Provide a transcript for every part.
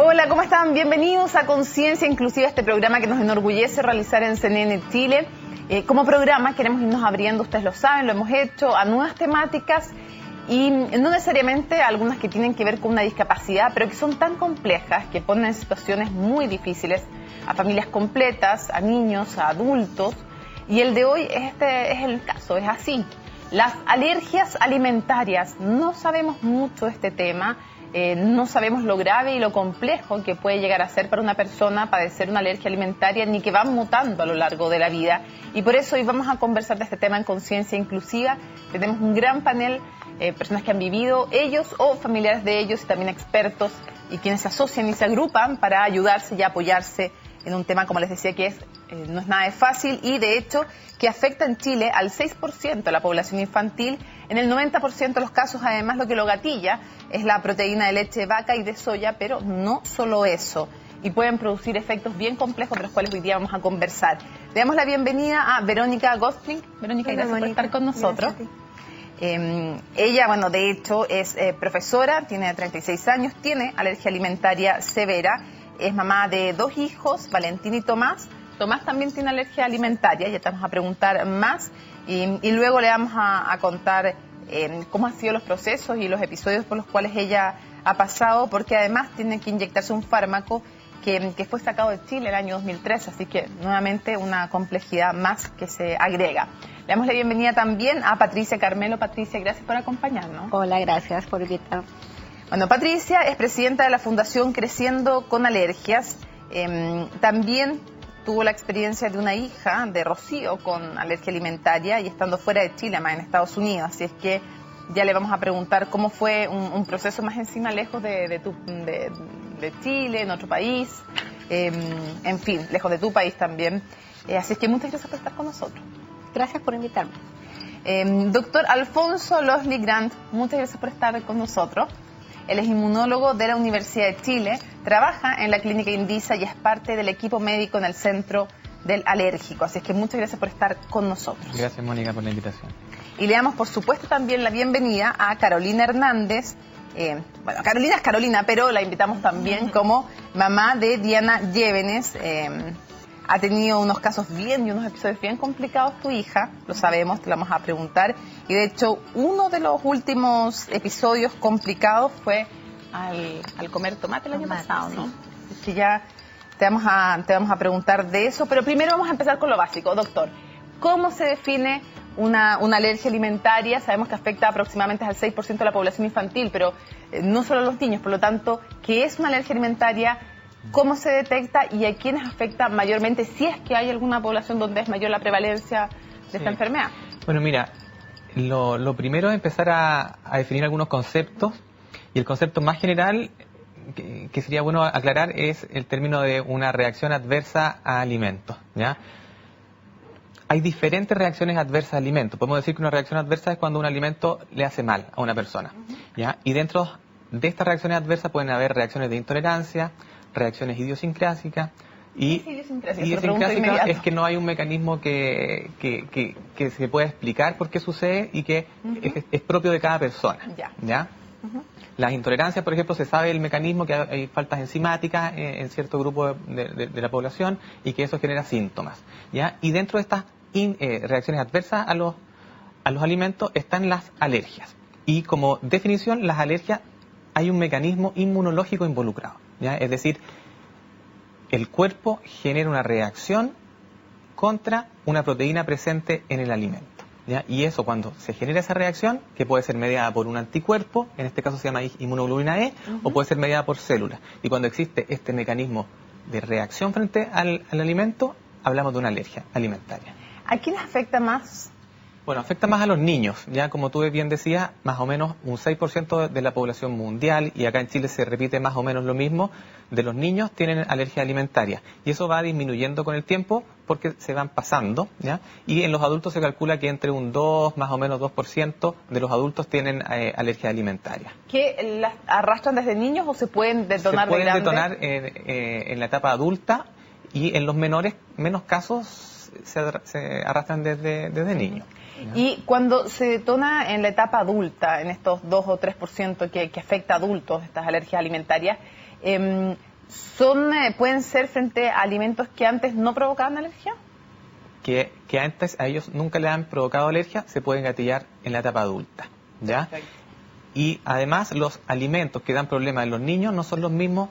Hola, ¿cómo están? Bienvenidos a Conciencia Inclusiva, este programa que nos enorgullece realizar en CNN Chile. Como programa queremos irnos abriendo, ustedes lo saben, lo hemos hecho, a nuevas temáticas y no necesariamente algunas que tienen que ver con una discapacidad, pero que son tan complejas que ponen en situaciones muy difíciles a familias completas, a niños, a adultos. Y el de hoy es el caso, es así. Las alergias alimentarias. No sabemos mucho de este tema. No sabemos lo grave y lo complejo que puede llegar a ser para una persona padecer una alergia alimentaria, ni que van mutando a lo largo de la vida. Y por eso hoy vamos a conversar de este tema en Conciencia Inclusiva. Tenemos un gran panel, personas que han vivido ellos o familiares de ellos y también expertos y quienes se asocian y se agrupan para ayudarse y apoyarse en un tema, como les decía, que no es nada de fácil y de hecho que afecta en Chile al 6% de la población infantil. En el 90% de los casos, además, lo que lo gatilla es la proteína de leche de vaca y de soya, pero no solo eso. Y pueden producir efectos bien complejos de los cuales hoy día vamos a conversar. Le damos la bienvenida a Verónica Gostling. Verónica, gracias por estar con nosotros. Ella, bueno, de hecho es profesora, tiene 36 años, tiene alergia alimentaria severa, es mamá de 2 hijos, Valentín y Tomás. Tomás también tiene alergia alimentaria, ya te vamos a preguntar más y luego le vamos a contar cómo han sido los procesos y los episodios por los cuales ella ha pasado, porque además tiene que inyectarse un fármaco que fue sacado de Chile el año 2003, así que nuevamente una complejidad más que se agrega. Le damos la bienvenida también a Patricia Carmelo. Patricia, gracias por acompañarnos. Hola, gracias por invitarme. Bueno, Patricia es presidenta de la Fundación Creciendo con Alergias. También tuvo la experiencia de una hija de Rocío con alergia alimentaria y estando fuera de Chile, más en Estados Unidos. Así es que ya le vamos a preguntar cómo fue un proceso más encima, lejos de Chile, en otro país, en fin, lejos de tu país también. Así es que muchas gracias por estar con nosotros. Gracias por invitarme. Doctor Alfonso Losli Grant, muchas gracias por estar con nosotros. Él es inmunólogo de la Universidad de Chile, trabaja en la Clínica Indisa y es parte del equipo médico en el Centro del Alérgico. Así es que muchas gracias por estar con nosotros. Gracias, Mónica, por la invitación. Y le damos, por supuesto, también la bienvenida a Carolina Hernández. Bueno, Carolina es Carolina, pero la invitamos también como mamá de Diana Llévenes. Ha tenido unos casos y unos episodios bien complicados tu hija, lo sabemos, te lo vamos a preguntar. Y de hecho, uno de los últimos episodios complicados fue al comer tomate el año pasado, ¿no? Es que ya te vamos a preguntar de eso, pero primero vamos a empezar con lo básico. Doctor, ¿cómo se define una alergia alimentaria? Sabemos que afecta aproximadamente al 6% de la población infantil, pero no solo a los niños. Por lo tanto, ¿qué es una alergia alimentaria? ¿Cómo se detecta y a quiénes afecta mayormente, si es que hay alguna población donde es mayor la prevalencia de esta enfermedad? Bueno, mira, lo primero es empezar a definir algunos conceptos, y el concepto más general que sería bueno aclarar es el término de una reacción adversa a alimentos, ¿ya? Hay diferentes reacciones adversas a alimentos. Podemos decir que una reacción adversa es cuando un alimento le hace mal a una persona, ¿ya? Y dentro de estas reacciones adversas pueden haber reacciones de intolerancia, reacciones idiosincrásicas. Y idiosincrásica es que no hay un mecanismo que se pueda explicar por qué sucede y que es propio de cada persona. ¿Ya? Las intolerancias, por ejemplo, se sabe el mecanismo, que hay faltas enzimáticas en cierto grupo de la población y que eso genera síntomas. ¿Ya? Y dentro de estas reacciones adversas a los alimentos están las alergias. Y como definición, las alergias hay un mecanismo inmunológico involucrado, ¿ya? Es decir, el cuerpo genera una reacción contra una proteína presente en el alimento, ¿ya? Y eso, cuando se genera esa reacción, que puede ser mediada por un anticuerpo, en este caso se llama inmunoglobulina E, o puede ser mediada por células. Y cuando existe este mecanismo de reacción frente al alimento, hablamos de una alergia alimentaria. ¿A quién afecta más? Bueno, afecta más a los niños, ya como tú bien decías, más o menos un 6% de la población mundial, y acá en Chile se repite más o menos lo mismo, de los niños tienen alergia alimentaria. Y eso va disminuyendo con el tiempo porque se van pasando, ¿ya? Y en los adultos se calcula que entre un 2, más o menos 2% de los adultos tienen alergia alimentaria. ¿Que las arrastran desde niños o se pueden detonar de grandes? Se pueden detonar en la etapa adulta, y en los menos casos se arrastran desde niños. Y cuando se detona en la etapa adulta, en estos 2 o 3% que afecta a adultos, estas alergias alimentarias, ¿Pueden ser frente a alimentos que antes no provocaban alergia? Que antes a ellos nunca le han provocado alergia, se pueden gatillar en la etapa adulta, ¿ya? Perfecto. Y además los alimentos que dan problemas en los niños no son los mismos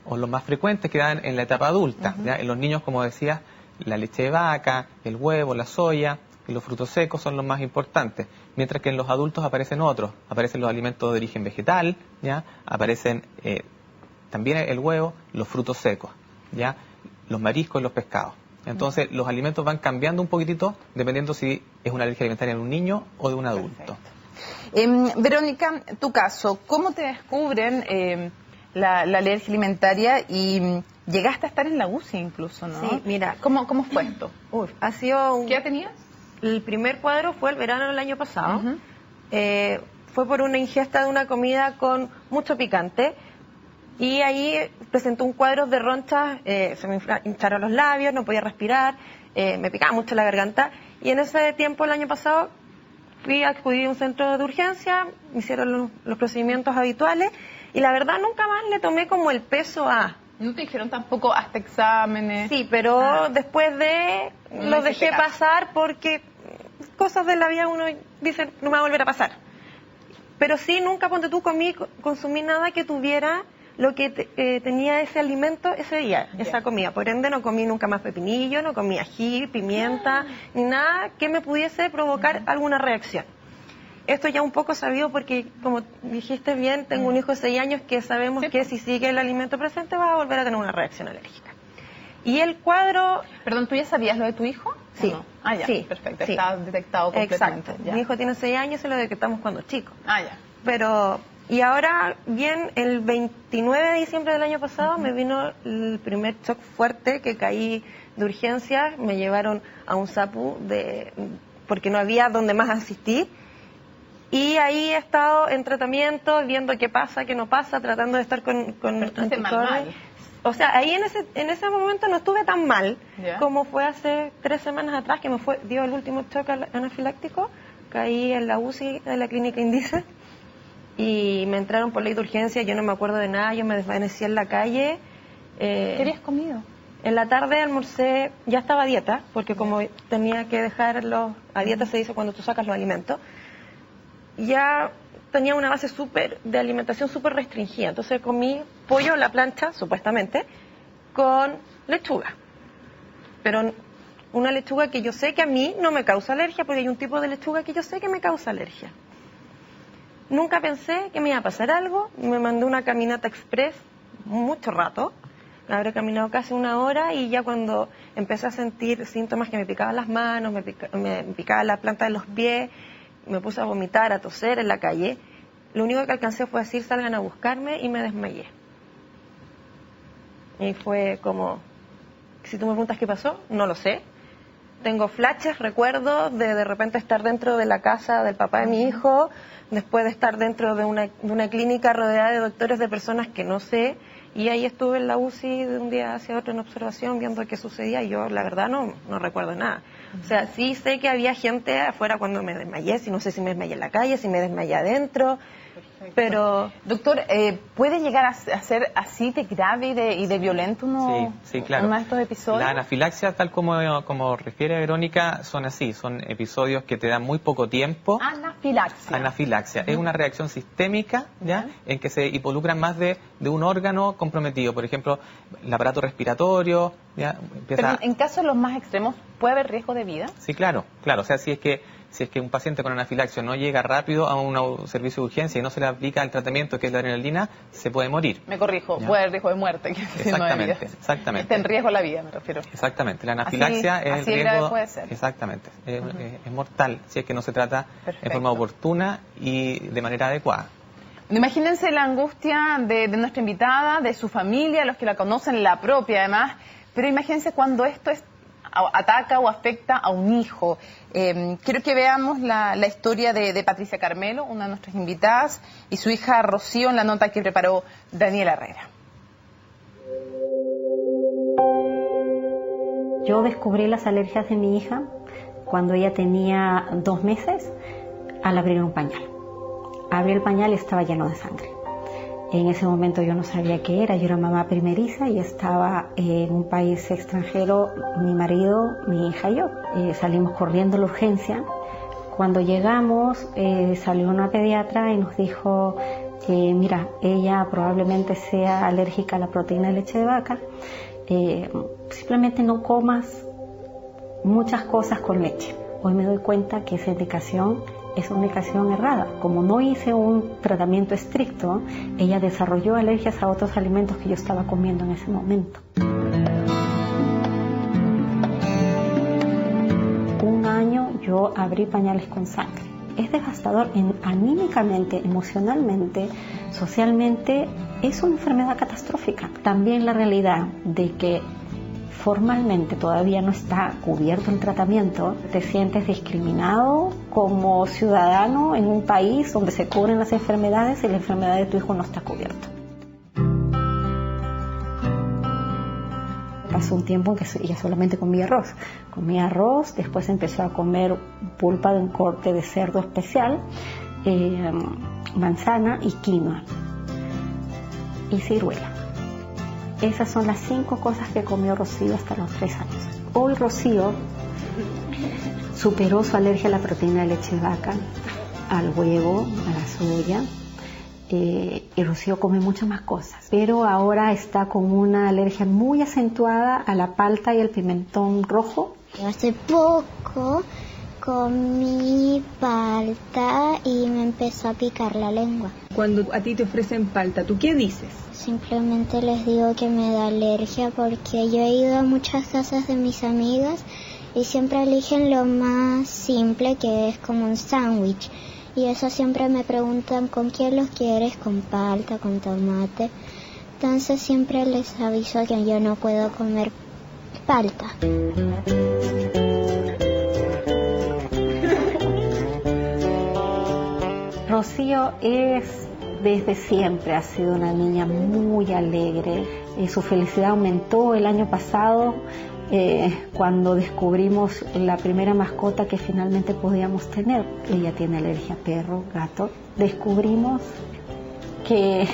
o los más frecuentes que dan en la etapa adulta, ¿ya? En los niños, como decía, la leche de vaca, el huevo, la soya y los frutos secos son los más importantes, mientras que en los adultos aparecen otros, aparecen los alimentos de origen vegetal, ¿ya? Aparecen también el huevo, los frutos secos, ¿ya? Los mariscos y los pescados. Entonces, los alimentos van cambiando un poquitito dependiendo si es una alergia alimentaria en un niño o de un adulto. Verónica, tu caso, ¿cómo te descubren la alergia alimentaria y llegaste a estar en la UCI incluso, ¿no? Sí, mira. ¿Cómo fue esto? Ha sido ¿Qué edad tenías? El primer cuadro fue el verano del año pasado. Fue por una ingesta de una comida con mucho picante. Y ahí presentó un cuadro de ronchas, se me hincharon los labios, no podía respirar, me picaba mucho la garganta. Y en ese tiempo, el año pasado, acudí a un centro de urgencia, me hicieron los procedimientos habituales y la verdad nunca más le tomé como el peso a... ¿No te dijeron tampoco hasta exámenes? Sí, pero después de... lo dejé pasar porque cosas de la vida uno dice no me va a volver a pasar. Pero sí, nunca consumí nada que tuviera lo que tenía ese alimento ese día, esa comida. Por ende, no comí nunca más pepinillo, no comí ají, pimienta, ni nada que me pudiese provocar alguna reacción. Esto ya un poco sabido porque, como dijiste bien, tengo un hijo de 6 años que sabemos que si sigue el alimento presente va a volver a tener una reacción alérgica. Y el cuadro... Perdón, ¿tú ya sabías lo de tu hijo? Sí. No? Ah, ya, sí, perfecto, sí. Está detectado completamente. Exacto. Ya. Mi hijo tiene 6 años y lo detectamos cuando chico. Ah, ya. Pero... Y ahora, bien, el 29 de diciembre del año pasado me vino el primer shock fuerte, que caí de urgencia, me llevaron a un SAPU porque no había donde más asistir. Y ahí he estado en tratamiento, viendo qué pasa, qué no pasa, tratando de estar con mal. O sea, ahí en ese momento no estuve tan mal como fue hace 3 semanas atrás, que dio el último shock anafiláctico. Caí en la UCI de la clínica Indice. Y me entraron por ley de urgencia, yo no me acuerdo de nada, yo me desvanecí en la calle. ¿Qué habías comido? En la tarde almorcé, ya estaba a dieta, porque como tenía que dejarlo, a dieta se dice cuando tú sacas los alimentos, ya tenía una base de alimentación súper restringida. Entonces comí pollo a la plancha, supuestamente, con lechuga. Pero una lechuga que yo sé que a mí no me causa alergia, porque hay un tipo de lechuga que yo sé que me causa alergia. Nunca pensé que me iba a pasar algo, me mandé una caminata express mucho rato, habré caminado casi 1 hora y ya cuando empecé a sentir síntomas que me picaban las manos, me picaba la planta de los pies, me puse a vomitar, a toser en la calle, lo único que alcancé fue decir salgan a buscarme y me desmayé. Y fue como, si tú me preguntas qué pasó, no lo sé. Tengo flashes, recuerdos de repente estar dentro de la casa del papá de mi hijo, después de estar dentro de una clínica rodeada de doctores, de personas que no sé, y ahí estuve en la UCI de un día hacia otro en observación viendo qué sucedía y yo la verdad no recuerdo nada. O sea, sí sé que había gente afuera cuando me desmayé, no sé si me desmayé en la calle, si me desmayé adentro. Perfecto. Pero... Doctor, ¿puede llegar a ser así de grave y de violento sí, claro. uno de estos episodios? La anafilaxia, tal como refiere Verónica, son así, son episodios que te dan muy poco tiempo. Anafilaxia. Es una reacción sistémica, ¿ya? En que se involucran más de un órgano comprometido. Por ejemplo, el aparato respiratorio, ¿ya? Pero en casos los más extremos, ¿puede haber riesgo de vida? Sí, claro. O sea, si es que un paciente con anafilaxia no llega rápido a un servicio de urgencia y no se le aplica el tratamiento que es la adrenalina, se puede morir. Me corrijo, puede haber riesgo de muerte. Exactamente. Está en riesgo la vida, me refiero. Exactamente. La anafilaxia es así el riesgo... grave puede ser. Exactamente. Es mortal si es que no se trata en forma oportuna y de manera adecuada. Imagínense la angustia de nuestra invitada, de su familia, los que la conocen, la propia además, pero imagínense cuando esto ataca o afecta a un hijo. Quiero que veamos la historia de Patricia Carmelo, una de nuestras invitadas, y su hija Rocío en la nota que preparó Daniela Herrera. Yo descubrí las alergias de mi hija cuando ella tenía 2 meses al abrir un pañal. Abrí el pañal y estaba lleno de sangre. En ese momento yo no sabía qué era, yo era mamá primeriza y estaba en un país extranjero, mi marido, mi hija y yo. Salimos corriendo a la urgencia. Cuando llegamos salió una pediatra y nos dijo, mira, ella probablemente sea alérgica a la proteína de leche de vaca, simplemente no comas muchas cosas con leche. Hoy me doy cuenta que esa indicación es una indicación errada. Como no hice un tratamiento estricto, ella desarrolló alergias a otros alimentos que yo estaba comiendo en ese momento. Un año yo abrí pañales con sangre. Es devastador anímicamente, emocionalmente, socialmente, es una enfermedad catastrófica. También la realidad de que formalmente todavía no está cubierto el tratamiento, te sientes discriminado como ciudadano en un país donde se cubren las enfermedades y la enfermedad de tu hijo no está cubierta. Pasó un tiempo en que ella solamente comía arroz, después empezó a comer pulpa de un corte de cerdo especial, manzana y quinoa y ciruela. Esas son las 5 cosas que comió Rocío hasta los 3 años. Hoy Rocío superó su alergia a la proteína de leche de vaca, al huevo, a la soya, y Rocío come muchas más cosas. Pero ahora está con una alergia muy acentuada a la palta y el pimentón rojo. Hace poco comí palta y me empezó a picar la lengua. Cuando a ti te ofrecen palta, ¿tú qué dices? Simplemente les digo que me da alergia porque yo he ido a muchas casas de mis amigas y siempre eligen lo más simple, que es como un sándwich. Y eso siempre me preguntan con qué los quieres, con palta, con tomate. Entonces siempre les aviso que yo no puedo comer palta. Rocío desde siempre ha sido una niña muy alegre. Su felicidad aumentó el año pasado cuando descubrimos la primera mascota que finalmente podíamos tener. Ella tiene alergia a perro, gato. Descubrimos que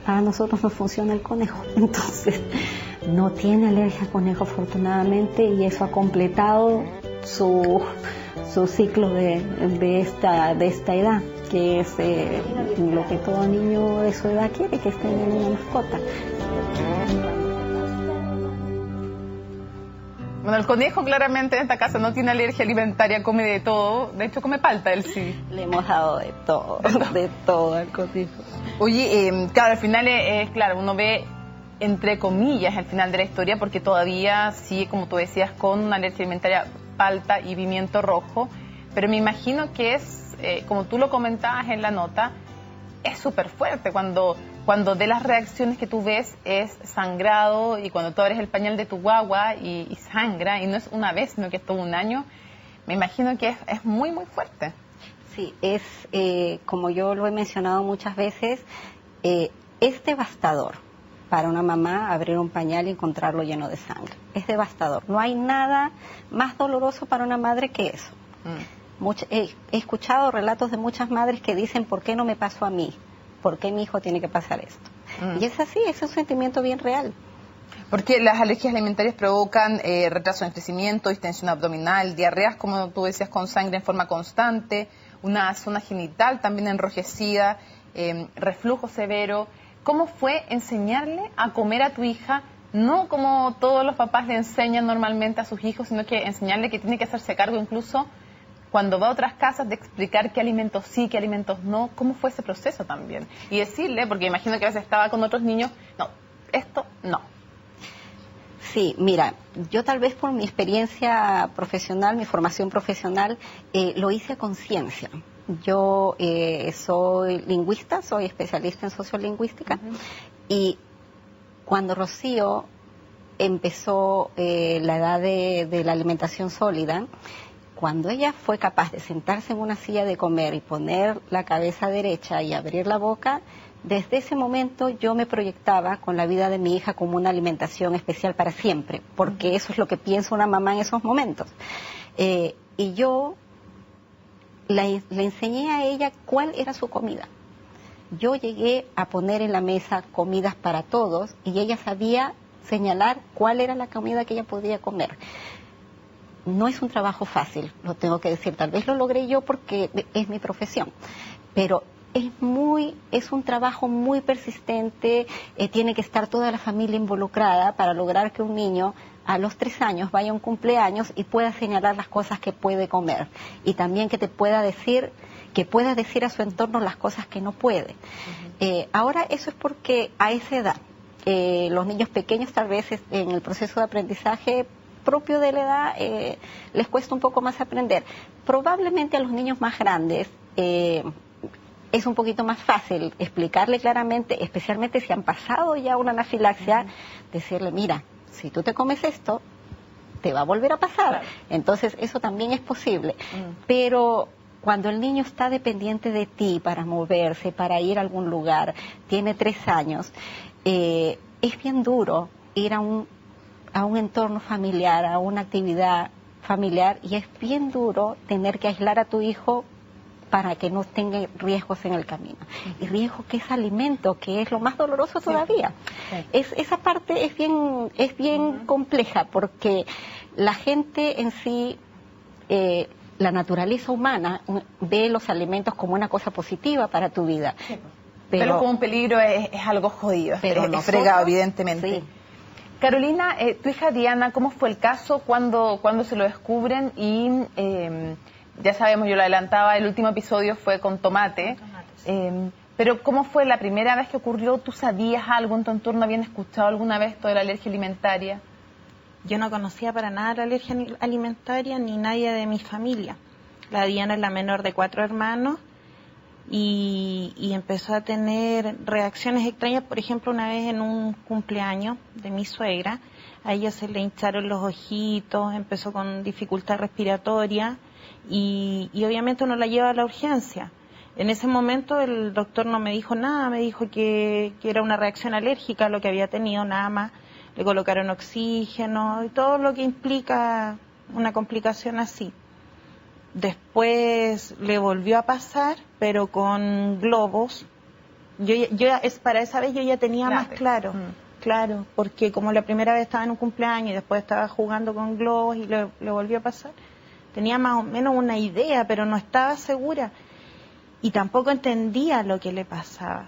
a nosotros no funciona el conejo, entonces no tiene alergia a conejo afortunadamente, y eso ha completado su ciclo de esta edad, que es lo que todo niño de su edad quiere, que es tener una mascota. Bueno, el conejo claramente en esta casa no tiene alergia alimentaria, come de todo. De hecho, come palta, él sí. Le hemos dado de todo al conejo. Oye, claro, al final es claro, uno ve entre comillas el final de la historia, porque todavía sigue, como tú decías, con una alergia alimentaria, palta y pimiento rojo. Pero me imagino que es, como tú lo comentabas en la nota, es súper fuerte cuando de las reacciones que tú ves es sangrado, y cuando tú abres el pañal de tu guagua y sangra, y no es una vez, sino que es todo un año. Me imagino que es muy, muy fuerte. Sí, es, como yo lo he mencionado muchas veces, es devastador para una mamá abrir un pañal y encontrarlo lleno de sangre. Es devastador. No hay nada más doloroso para una madre que eso. He escuchado relatos de muchas madres que dicen, ¿por qué no me pasó a mí? ¿Por qué mi hijo tiene que pasar esto? Y es así, es un sentimiento bien real. Porque las alergias alimentarias provocan retraso en el crecimiento, distensión abdominal, diarreas, como tú decías, con sangre en forma constante, una zona genital también enrojecida, reflujo severo. ¿Cómo fue enseñarle a comer a tu hija? No como todos los papás le enseñan normalmente a sus hijos, sino que enseñarle que tiene que hacerse cargo incluso cuando va a otras casas, de explicar qué alimentos sí, qué alimentos no. ¿Cómo fue ese proceso también? Y decirle, porque imagino que a veces estaba con otros niños, no, esto no. Sí, mira, yo tal vez por mi experiencia profesional, mi formación profesional, lo hice a conciencia. Yo soy lingüista, soy especialista en sociolingüística, y cuando Rocío empezó la edad de la alimentación sólida, cuando ella fue capaz de sentarse en una silla de comer y poner la cabeza derecha y abrir la boca, desde ese momento yo me proyectaba con la vida de mi hija como una alimentación especial para siempre, porque eso es lo que piensa una mamá en esos momentos. Y yo le enseñé a ella cuál era su comida. Yo llegué a poner en la mesa comidas para todos y ella sabía señalar cuál era la comida que ella podía comer. No es un trabajo fácil, lo tengo que decir. Tal vez lo logré yo porque es mi profesión, pero es un trabajo muy persistente. Tiene que estar toda la familia involucrada para lograr que un niño a los 3 años vaya a un cumpleaños y pueda señalar las cosas que puede comer, y también que pueda decir a su entorno las cosas que no puede. Ahora eso es porque a esa edad los niños pequeños tal vez en el proceso de aprendizaje propio de la edad les cuesta un poco más aprender. Probablemente a los niños más grandes es un poquito más fácil explicarle claramente, especialmente si han pasado ya una anafilaxia, decirle, mira, si tú te comes esto, te va a volver a pasar. Claro. Entonces, eso también es posible. Pero cuando el niño está dependiente de ti para moverse, para ir a algún lugar, tiene 3 años, es bien duro ir a un entorno familiar, a una actividad familiar, y es bien duro tener que aislar a tu hijo para que no tenga riesgos en el camino. Y riesgo que es alimento, que es lo más doloroso todavía. Sí. Esa parte es bien compleja, porque la gente en sí, la naturaleza humana, ve los alimentos como una cosa positiva para tu vida. Sí. Pero como un peligro es algo jodido, pero es fregado, evidentemente. Sí. Carolina, tu hija Diana, ¿cómo fue el caso? ¿Cuándo se lo descubren? Y ya sabemos, yo lo adelantaba, el último episodio fue con Tomate. Sí. Pero ¿cómo fue la primera vez que ocurrió? ¿Tú sabías algo en tu entorno? ¿Habían escuchado alguna vez esto de la alergia alimentaria? Yo no conocía para nada la alergia alimentaria ni nadie de mi familia. La Diana es la menor de 4 hermanos y empezó a tener reacciones extrañas. Por ejemplo, una vez en un cumpleaños de mi suegra, a ella se le hincharon los ojitos, empezó con dificultad respiratoria y obviamente uno la lleva a la urgencia. En ese momento el doctor no me dijo nada, me dijo que era una reacción alérgica a lo que había tenido, nada más. Le colocaron oxígeno y todo lo que implica una complicación así. Después le volvió a pasar, pero con globos. Para esa vez yo ya tenía más claro. Claro, porque como la primera vez estaba en un cumpleaños y después estaba jugando con globos y le volvió a pasar, tenía más o menos una idea, pero no estaba segura. Y tampoco entendía lo que le pasaba.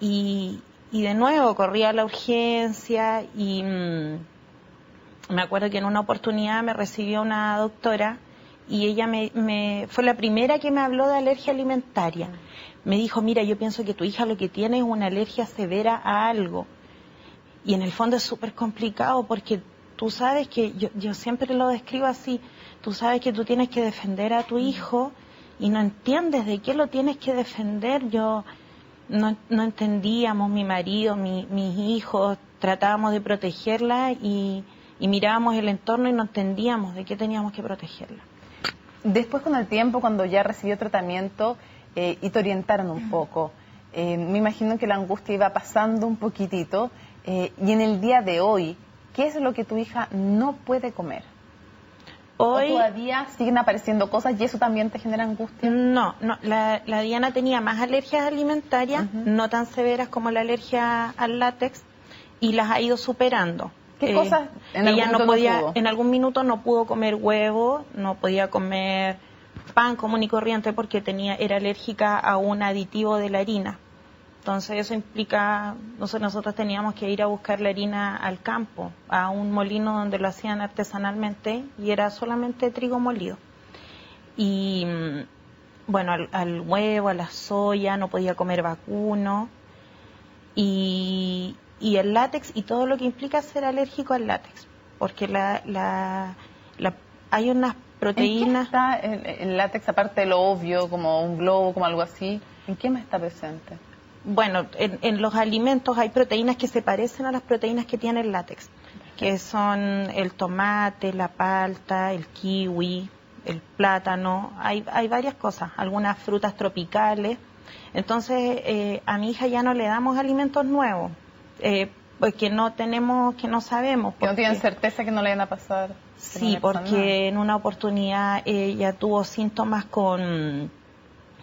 Y de nuevo corría a la urgencia y me acuerdo que en una oportunidad me recibió una doctora y ella fue la primera que me habló de alergia alimentaria. Me dijo, mira, yo pienso que tu hija lo que tiene es una alergia severa a algo. Y en el fondo es súper complicado porque tú sabes que, yo siempre lo describo así, tú sabes que tú tienes que defender a tu hijo y no entiendes de qué lo tienes que defender. Yo no entendíamos, mi marido, mis hijos, tratábamos de protegerla y mirábamos el entorno y no entendíamos de qué teníamos que protegerla. Después, con el tiempo, cuando ya recibió tratamiento y te orientaron un poco, me imagino que la angustia iba pasando un poquitito, y en el día de hoy, ¿qué es lo que tu hija no puede comer? Hoy, ¿O todavía siguen apareciendo cosas y eso también te genera angustia? No, la Diana tenía más alergias alimentarias, no tan severas como la alergia al látex, y las ha ido superando. ¿Qué cosas ella no podía, en algún minuto no pudo comer huevo, no podía comer pan común y corriente porque era alérgica a un aditivo de la harina. Entonces eso implica, nosotros teníamos que ir a buscar la harina al campo, a un molino donde lo hacían artesanalmente y era solamente trigo molido. Y bueno, al huevo, a la soya, no podía comer vacuno y el látex y todo lo que implica ser alérgico al látex, porque hay unas proteínas. ¿En qué está el látex, aparte de lo obvio, como un globo, como algo así? ¿En qué más está presente? Bueno, en los alimentos hay proteínas que se parecen a las proteínas que tiene el látex, que son el tomate, la palta, el kiwi, el plátano, hay varias cosas, algunas frutas tropicales. Entonces, a mi hija ya no le damos alimentos nuevos, porque no sabemos. Que no tienen certeza que no le van a pasar. Sí, porque en una oportunidad ella tuvo síntomas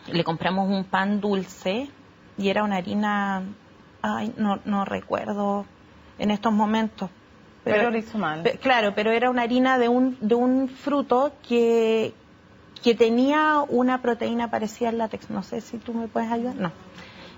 le compramos un pan dulce y era una harina, no recuerdo en estos momentos. Pero lo hizo mal. Claro, pero era una harina de un fruto que tenía una proteína parecida al látex. No sé si tú me puedes ayudar. No.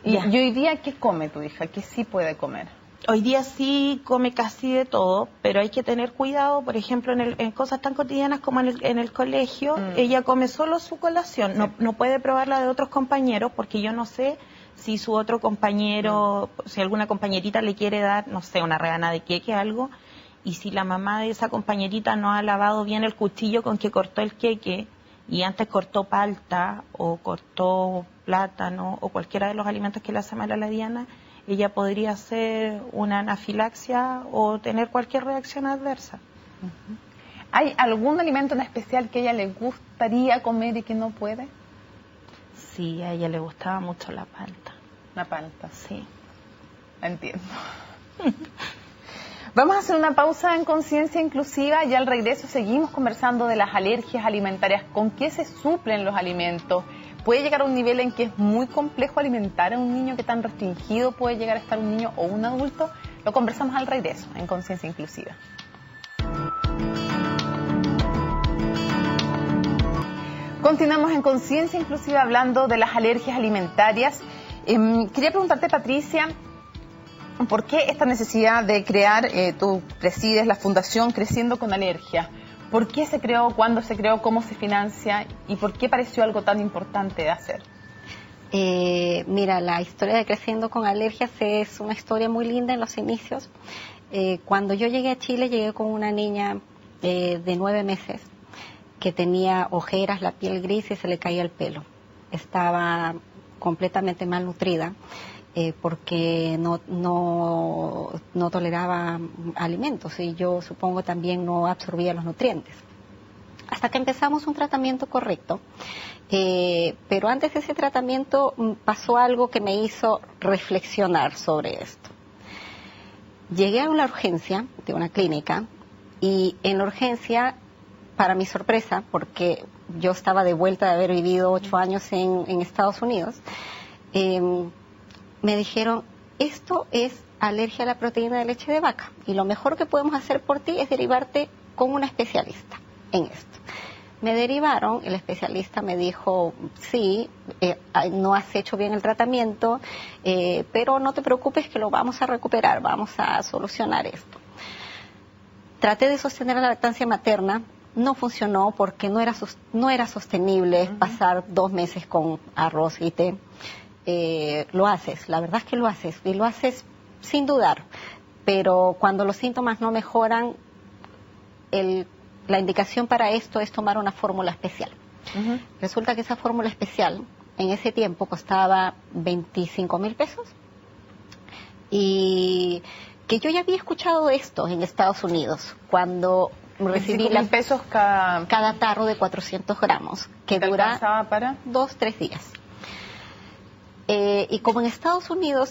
¿Y hoy día qué come tu hija? ¿Qué sí puede comer? Hoy día sí come casi de todo, pero hay que tener cuidado, por ejemplo, en cosas tan cotidianas como en el colegio, ella come solo su colación, no puede probarla de otros compañeros, porque yo no sé si su otro compañero, si alguna compañerita le quiere dar, no sé, una rebanada de queque, algo, y si la mamá de esa compañerita no ha lavado bien el cuchillo con que cortó el queque, y antes cortó palta, o cortó plátano, o cualquiera de los alimentos que le hace mal a la Diana, ella podría hacer una anafilaxia o tener cualquier reacción adversa. ¿Hay algún alimento en especial que a ella le gustaría comer y que no puede? Sí, a ella le gustaba mucho la palta. La palta. Sí. Entiendo. Vamos a hacer una pausa en Conciencia Inclusiva y al regreso seguimos conversando de las alergias alimentarias, con qué se suplen los alimentos. ¿Puede llegar a un nivel en que es muy complejo alimentar a un niño? ¿Qué tan restringido puede llegar a estar un niño o un adulto? Lo conversamos al regreso en Conciencia Inclusiva. Continuamos en Conciencia Inclusiva hablando de las alergias alimentarias. Quería preguntarte, Patricia, ¿por qué esta necesidad de crear, tú presides la Fundación Creciendo con Alergia? ¿Por qué se creó, cuándo se creó, cómo se financia y por qué pareció algo tan importante de hacer? Mira, la historia de Creciendo con Alergias es una historia muy linda en los inicios. Cuando yo llegué a Chile, llegué con una niña de 9 meses que tenía ojeras, la piel gris y se le caía el pelo. Estaba completamente malnutrida. Porque no toleraba alimentos y yo supongo también no absorbía los nutrientes. Hasta que empezamos un tratamiento correcto, pero antes de ese tratamiento pasó algo que me hizo reflexionar sobre esto. Llegué a una urgencia de una clínica y en la urgencia, para mi sorpresa, porque yo estaba de vuelta de haber vivido 8 años en Estados Unidos, me dijeron, esto es alergia a la proteína de leche de vaca y lo mejor que podemos hacer por ti es derivarte con una especialista en esto. Me derivaron, el especialista me dijo, sí, no has hecho bien el tratamiento, pero no te preocupes que lo vamos a recuperar, vamos a solucionar esto. Traté de sostener la lactancia materna, no funcionó porque no era sostenible pasar 2 meses con arroz y té. Lo haces, la verdad es que lo haces, y lo haces sin dudar, pero cuando los síntomas no mejoran, la indicación para esto es tomar una fórmula especial. Resulta que esa fórmula especial en ese tiempo costaba 25,000 pesos y que yo ya había escuchado esto en Estados Unidos cuando recibí 25,000 pesos cada tarro de 400 gramos que dura para 2-3 días. Y como en Estados Unidos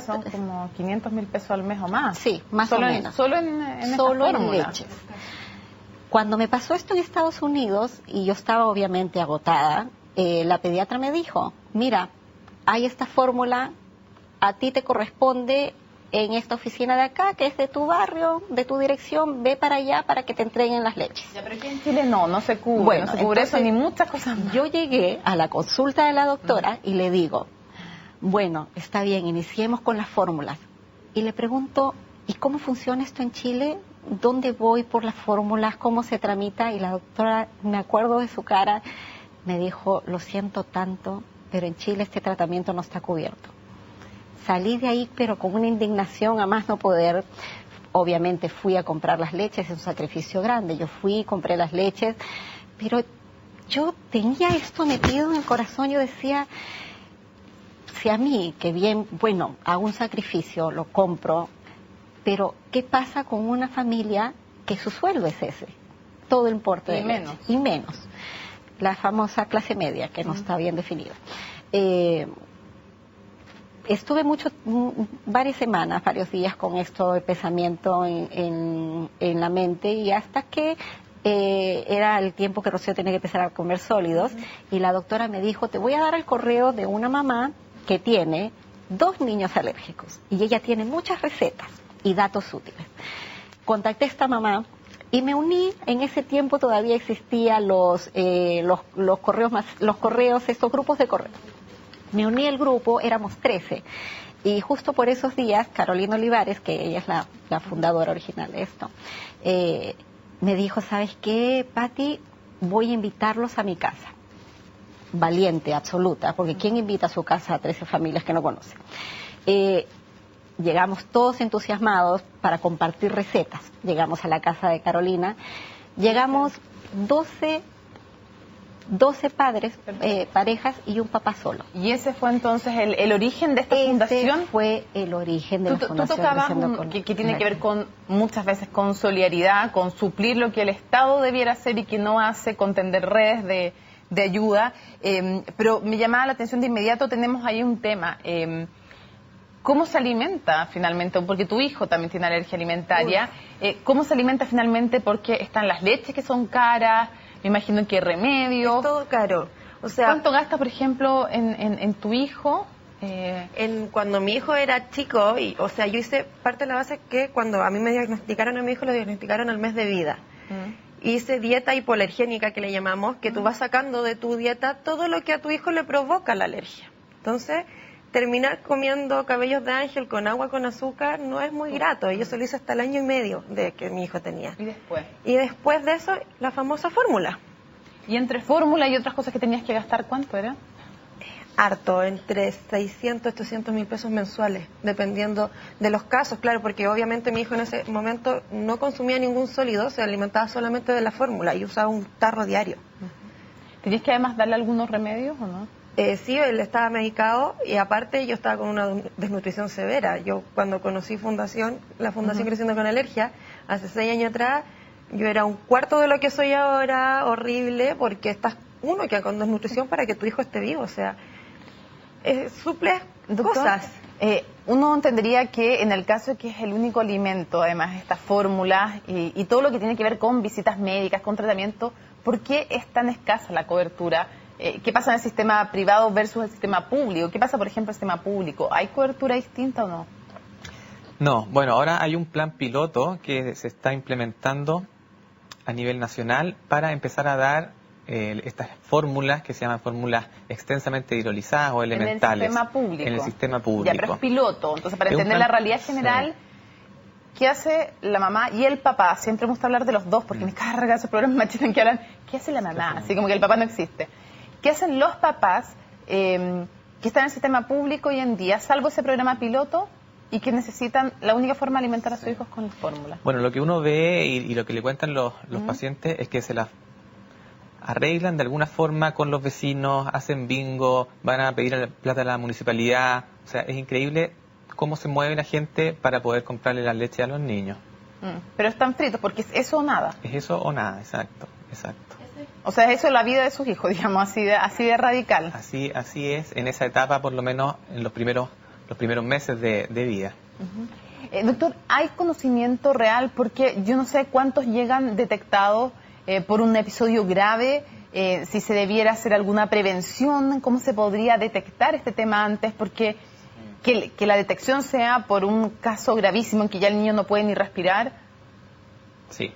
son como 500,000 pesos al mes o más. Sí, más o menos. Solo en leches. Cuando me pasó esto en Estados Unidos, y yo estaba obviamente agotada, la pediatra me dijo, mira, hay esta fórmula, a ti te corresponde en esta oficina de acá, que es de tu barrio, de tu dirección, ve para allá para que te entreguen las leches. Ya, pero aquí en Chile no se cubre, bueno, no se cubre entonces, eso ni muchas cosas más. Yo llegué a la consulta de la doctora y le digo, bueno, está bien, iniciemos con las fórmulas. Y le pregunto, ¿y cómo funciona esto en Chile? ¿Dónde voy por las fórmulas? ¿Cómo se tramita? Y la doctora, me acuerdo de su cara, me dijo, lo siento tanto, pero en Chile este tratamiento no está cubierto. Salí de ahí, pero con una indignación a más no poder. Obviamente fui a comprar las leches, es un sacrificio grande. Yo fui, compré las leches, pero yo tenía esto metido en el corazón. Yo decía, si a mí, que bien, bueno, hago un sacrificio, lo compro, pero ¿qué pasa con una familia que su sueldo es ese? Todo el importe de leche. Y menos. La famosa clase media, que no está bien definida. Estuve varias semanas, varios días con esto de pensamiento en la mente, y hasta que era el tiempo que Rocío tenía que empezar a comer sólidos, y la doctora me dijo, te voy a dar el correo de una mamá que tiene 2 niños alérgicos y ella tiene muchas recetas y datos útiles. Contacté a esta mamá y me uní. En ese tiempo todavía existían los correos, estos grupos de correo. Me uní al grupo, éramos 13. Y justo por esos días, Carolina Olivares, que ella es la fundadora original de esto, me dijo, ¿sabes qué, Pati? Voy a invitarlos a mi casa. Valiente, absoluta, porque ¿quién invita a su casa a 13 familias que no conoce? Llegamos todos entusiasmados para compartir recetas. Llegamos a la casa de Carolina. Llegamos 12 padres, parejas y un papá solo. ¿Y ese fue entonces el origen de esta fundación? Fue el origen de la fundación. Tú tocabas que tiene que ver con, muchas veces, con solidaridad, con suplir lo que el Estado debiera hacer y que no hace, con tender redes de ayuda. Pero me llamaba la atención de inmediato, tenemos ahí un tema. ¿Cómo se alimenta finalmente? Porque tu hijo también tiene alergia alimentaria. ¿Cómo se alimenta finalmente? Porque están las leches que son caras, me imagino que remedios. Es todo caro. O sea, ¿cuánto gastas, por ejemplo, en tu hijo? Cuando mi hijo era chico, yo hice parte de la base que cuando a mí me diagnosticaron a mi hijo, lo diagnosticaron al mes de vida. Hice dieta hipoalergénica, que le llamamos, que tú vas sacando de tu dieta todo lo que a tu hijo le provoca la alergia. Entonces, terminar comiendo cabellos de ángel con agua con azúcar no es muy grato. Yo se lo hice hasta el 1 año y medio de que mi hijo tenía. ¿Y después? Y después de eso, la famosa fórmula. ¿Y entre fórmula y otras cosas que tenías que gastar, cuánto era? Harto, entre 600 y 800 mil pesos mensuales, dependiendo de los casos, claro, porque obviamente mi hijo en ese momento no consumía ningún sólido, se alimentaba solamente de la fórmula y usaba un tarro diario. ¿Tenías que además darle algunos remedios o no? Sí, él estaba medicado y aparte yo estaba con una desnutrición severa. Yo cuando conocí la Fundación Creciendo con Alergia, hace 6 años atrás, yo era un cuarto de lo que soy ahora, horrible, porque estás que con desnutrición para que tu hijo esté vivo, o sea, suple cosas. Uno entendería que en el caso de que es el único alimento, además estas fórmulas y todo lo que tiene que ver con visitas médicas, con tratamiento, ¿por qué es tan escasa la cobertura? ¿Qué pasa en el sistema privado versus el sistema público? ¿Qué pasa, por ejemplo, en el sistema público? ¿Hay cobertura distinta o no? No, bueno, ahora hay un plan piloto que se está implementando a nivel nacional para empezar a dar estas fórmulas que se llaman fórmulas extensamente hidrolizadas o elementales. En el sistema público. En el sistema público. Ya, pero es piloto. Entonces, para entender la realidad general, ¿qué hace la mamá y el papá? Siempre me gusta hablar de los dos, porque me carga esos programas machistas en que hablan, ¿qué hace la mamá? Así como que el papá no existe. ¿Qué hacen los papás que están en el sistema público hoy en día, salvo ese programa piloto, y que necesitan la única forma de alimentar a sus hijos con la fórmula? Bueno, lo que uno ve y lo que le cuentan los pacientes es que se las arreglan de alguna forma con los vecinos, hacen bingo, van a pedir plata a la municipalidad. O sea, es increíble cómo se mueve la gente para poder comprarle la leche a los niños. Pero están fritos, porque es eso o nada. Es eso o nada, exacto. O sea, eso es la vida de sus hijos, digamos, así de radical. Así es, en esa etapa, por lo menos en los primeros meses de vida. Doctor, ¿hay conocimiento real? Porque yo no sé cuántos llegan detectados por un episodio grave, si se debiera hacer alguna prevención, cómo se podría detectar este tema antes, porque que la detección sea por un caso gravísimo en que ya el niño no puede ni respirar. Sí.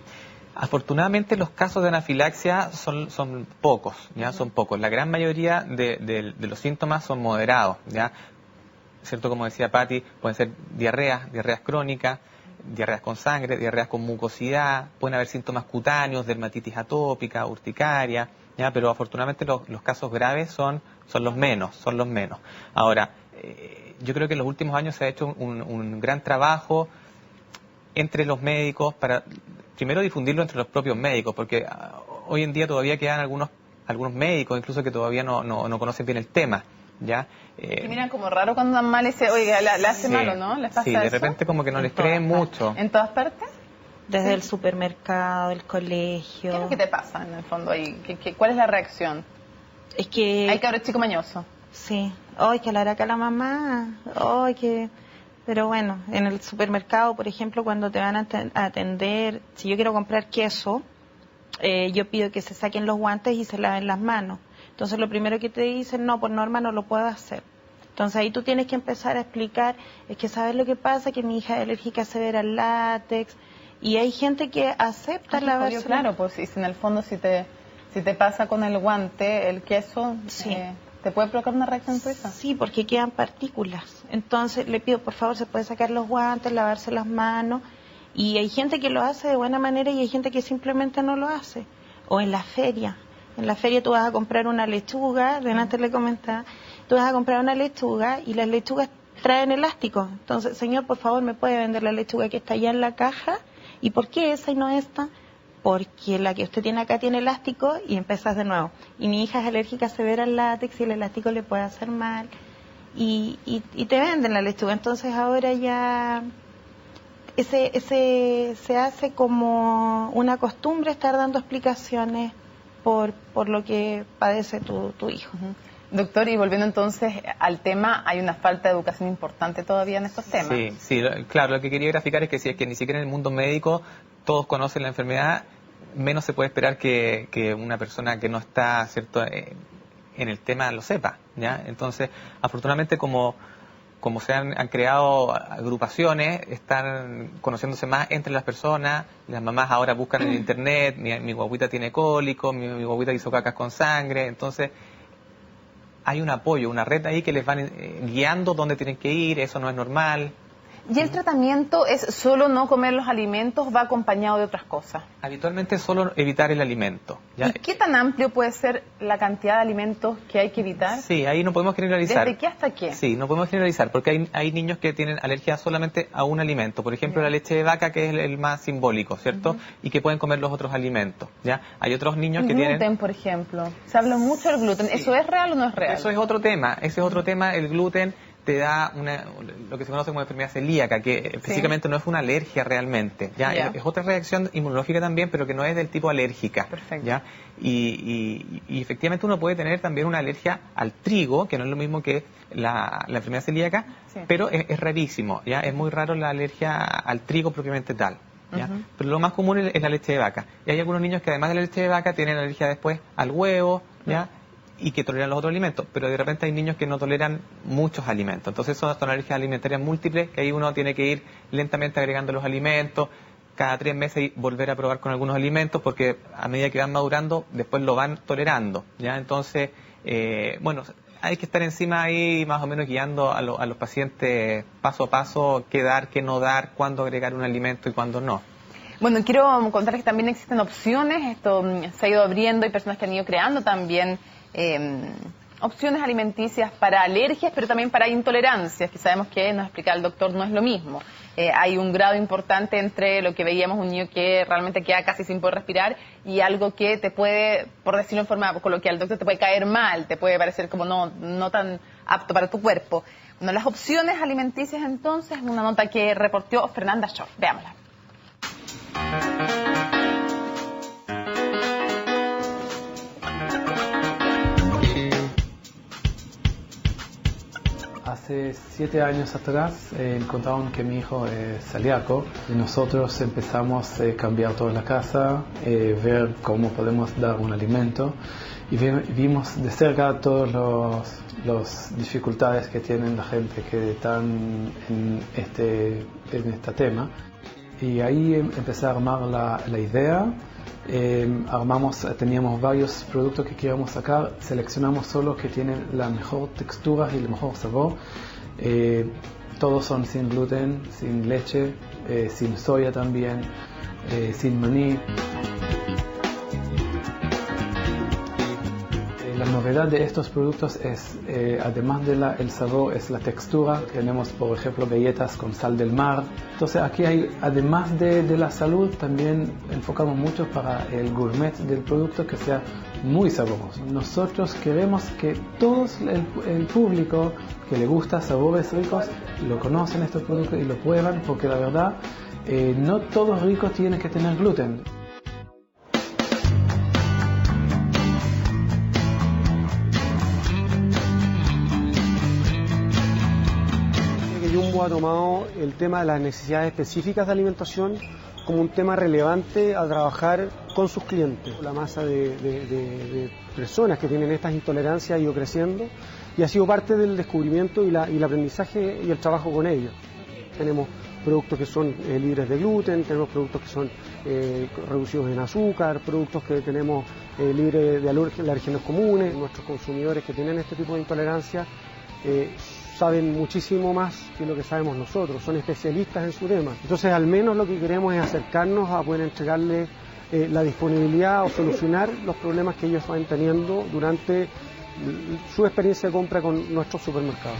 Afortunadamente los casos de anafilaxia son pocos, ¿ya? Son pocos. La gran mayoría de los síntomas son moderados, ¿ya? ¿Cierto? Como decía Patti, pueden ser diarreas crónicas, diarreas con sangre, diarreas con mucosidad, pueden haber síntomas cutáneos, dermatitis atópica, urticaria, ¿ya? Pero afortunadamente los casos graves son los menos. Ahora, yo creo que en los últimos años se ha hecho un gran trabajo entre los médicos para primero difundirlo entre los propios médicos, porque hoy en día todavía quedan algunos médicos incluso que todavía no conocen bien el tema, ¿ya? Que miran como raro cuando dan mal ese, oiga, le hace malo, ¿no? ¿Les pasa sí, de repente como que no les creen mucho. ¿En todas partes? Desde el supermercado, el colegio. ¿Qué es lo que te pasa en el fondo ahí? ¿Cuál es la reacción? Es que... Hay cabros chico mañoso. Sí. Ay, que hablar acá a la mamá. Ay, que... Pero bueno, en el supermercado, por ejemplo, cuando te van a atender, si yo quiero comprar queso, yo pido que se saquen los guantes y se laven las manos. Entonces lo primero que te dicen, no, por norma no lo puedo hacer. Entonces ahí tú tienes que empezar a explicar, es que sabes lo que pasa, que mi hija es alérgica severa al látex, y hay gente que acepta lavarse. Claro, pues si en el fondo si te pasa con el guante, el queso, Sí. ¿te puede provocar una reacción tu hija? Sí, porque quedan partículas. Entonces le pido, por favor, se puede sacar los guantes, lavarse las manos. Y hay gente que lo hace de buena manera y hay gente que simplemente no lo hace. O en la feria. En la feria tú vas a comprar una lechuga, Renata le comentaba, tú vas a comprar una lechuga y las lechugas traen elástico. Entonces, señor, por favor, ¿me puede vender la lechuga que está allá en la caja? ¿Y por qué esa y no esta? Porque la que usted tiene acá tiene elástico y empezás de nuevo. Y mi hija es alérgica severa al látex y el elástico le puede hacer mal. Y te venden la lechuga. Entonces ahora ya se hace como una costumbre estar dando explicaciones por lo que padece tu hijo. Doctor, y volviendo entonces al tema, hay una falta de educación importante todavía en estos temas. Sí, claro, lo que quería graficar es que si es que ni siquiera en el mundo médico todos conocen la enfermedad, menos se puede esperar que una persona que no está, ¿cierto?, en el tema lo sepa, ¿ya? Entonces, afortunadamente, como se han creado agrupaciones, están conociéndose más entre las personas, las mamás ahora buscan en internet, mi guaguita tiene cólico, mi guaguita hizo cacas con sangre, entonces hay un apoyo, una red ahí que les van guiando dónde tienen que ir, eso no es normal. ¿Y el tratamiento es solo no comer los alimentos, va acompañado de otras cosas? Habitualmente solo evitar el alimento, ¿ya? ¿Y qué tan amplio puede ser la cantidad de alimentos que hay que evitar? Sí, ahí no podemos generalizar. ¿Desde qué hasta qué? Sí, no podemos generalizar, porque hay niños que tienen alergia solamente a un alimento. Por ejemplo, la leche de vaca, que es el más simbólico, ¿cierto? Y que pueden comer los otros alimentos, ¿ya? Hay otros niños que gluten, tienen... por ejemplo. Se habla mucho del gluten. Sí. ¿Eso es real o no es real? Eso es otro tema. Ese es otro tema. El gluten te da lo que se conoce como enfermedad celíaca, que físicamente no es una alergia realmente, ¿ya? Es otra reacción inmunológica también, pero que no es del tipo alérgica. Perfecto. ¿Ya? Y efectivamente uno puede tener también una alergia al trigo, que no es lo mismo que la enfermedad celíaca, pero es rarísimo, ¿ya? Es muy raro la alergia al trigo propiamente tal, ¿ya? Pero lo más común es la leche de vaca. Y hay algunos niños que además de la leche de vaca tienen alergia después al huevo, ¿ya? Y que toleran los otros alimentos, pero de repente hay niños que no toleran muchos alimentos. Entonces son alergias alimentarias múltiples, que ahí uno tiene que ir lentamente agregando los alimentos, cada 3 meses y volver a probar con algunos alimentos, porque a medida que van madurando, después lo van tolerando, ¿ya? Entonces, bueno, hay que estar encima ahí más o menos guiando a los pacientes paso a paso, qué dar, qué no dar, cuándo agregar un alimento y cuándo no. Bueno, quiero contarles que también existen opciones, esto se ha ido abriendo, hay personas que han ido creando también opciones alimenticias para alergias, pero también para intolerancias, que sabemos que, nos explica el doctor, no es lo mismo. Hay un grado importante entre lo que veíamos, un niño que realmente queda casi sin poder respirar, y algo que te puede, por decirlo en forma coloquial, doctor, te puede caer mal, te puede parecer como no tan apto para tu cuerpo. Bueno, las opciones alimenticias entonces, una nota que reportó Fernanda Shaw. Veámosla. Hace 7 años atrás encontraron que mi hijo es celíaco y nosotros empezamos a cambiar toda la casa, ver cómo podemos dar un alimento y vimos de cerca todas las dificultades que tienen la gente que están en este tema. Y ahí empecé a armar la idea. Teníamos varios productos que queríamos sacar, seleccionamos solo los que tienen la mejor textura y el mejor sabor. Todos son sin gluten, sin leche, sin soya también, sin maní. La novedad de estos productos es, además del sabor, es la textura. Tenemos, por ejemplo, galletas con sal del mar. Entonces aquí hay, además de la salud, también enfocamos mucho para el gourmet del producto, que sea muy sabroso. Nosotros queremos que todo el público que le gusta sabores ricos lo conocen estos productos y lo prueban, porque la verdad no todos ricos tienen que tener gluten. Jumbo ha tomado el tema de las necesidades específicas de alimentación como un tema relevante a trabajar con sus clientes. La masa de personas que tienen estas intolerancias ha ido creciendo y ha sido parte del descubrimiento y el aprendizaje y el trabajo con ellos. Tenemos productos que son libres de gluten, tenemos productos que son reducidos en azúcar, productos que tenemos libres de alérgenos comunes. Nuestros consumidores que tienen este tipo de intolerancia saben muchísimo más que lo que sabemos nosotros, son especialistas en su tema. Entonces, al menos lo que queremos es acercarnos a poder entregarles la disponibilidad o solucionar los problemas que ellos van teniendo durante su experiencia de compra con nuestros supermercados.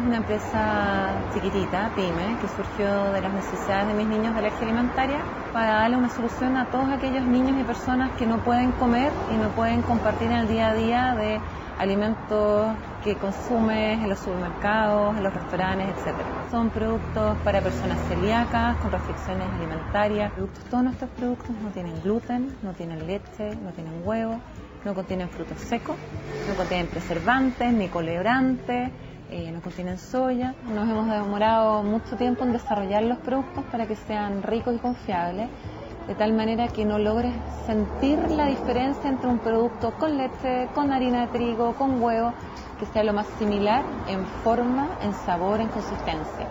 Una empresa chiquitita, pyme, que surgió de las necesidades de mis niños de alergia alimentaria para darle una solución a todos aquellos niños y personas que no pueden comer y no pueden compartir en el día a día de alimentos que consumes en los supermercados, en los restaurantes, etc. Son productos para personas celíacas, con restricciones alimentarias. Todos nuestros productos no tienen gluten, no tienen leche, no tienen huevo, no contienen frutos secos, no contienen preservantes ni colorantes. No contienen soya. Nos hemos demorado mucho tiempo en desarrollar los productos para que sean ricos y confiables, de tal manera que no logres sentir la diferencia entre un producto con leche, con harina de trigo, con huevo, que sea lo más similar en forma, en sabor, en consistencia.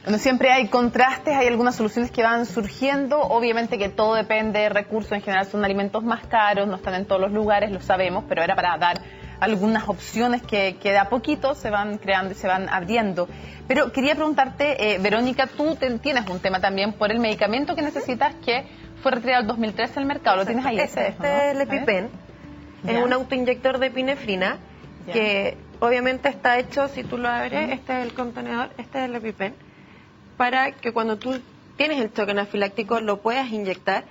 Bueno, siempre hay contrastes, hay algunas soluciones que van surgiendo, obviamente que todo depende de recursos, en general son alimentos más caros, no están en todos los lugares, lo sabemos, pero era para dar algunas opciones que de a poquito se van creando y se van abriendo. Pero quería preguntarte, Verónica, tú tienes un tema también por el medicamento que necesitas que fue retirado en 2013 del mercado. ¿Lo tienes ahí? Este es el EpiPen, es un autoinyector de epinefrina que obviamente está hecho, si tú lo abres, este es el contenedor, este es el EpiPen, para que cuando tú tienes el choque anafiláctico lo puedas inyectar,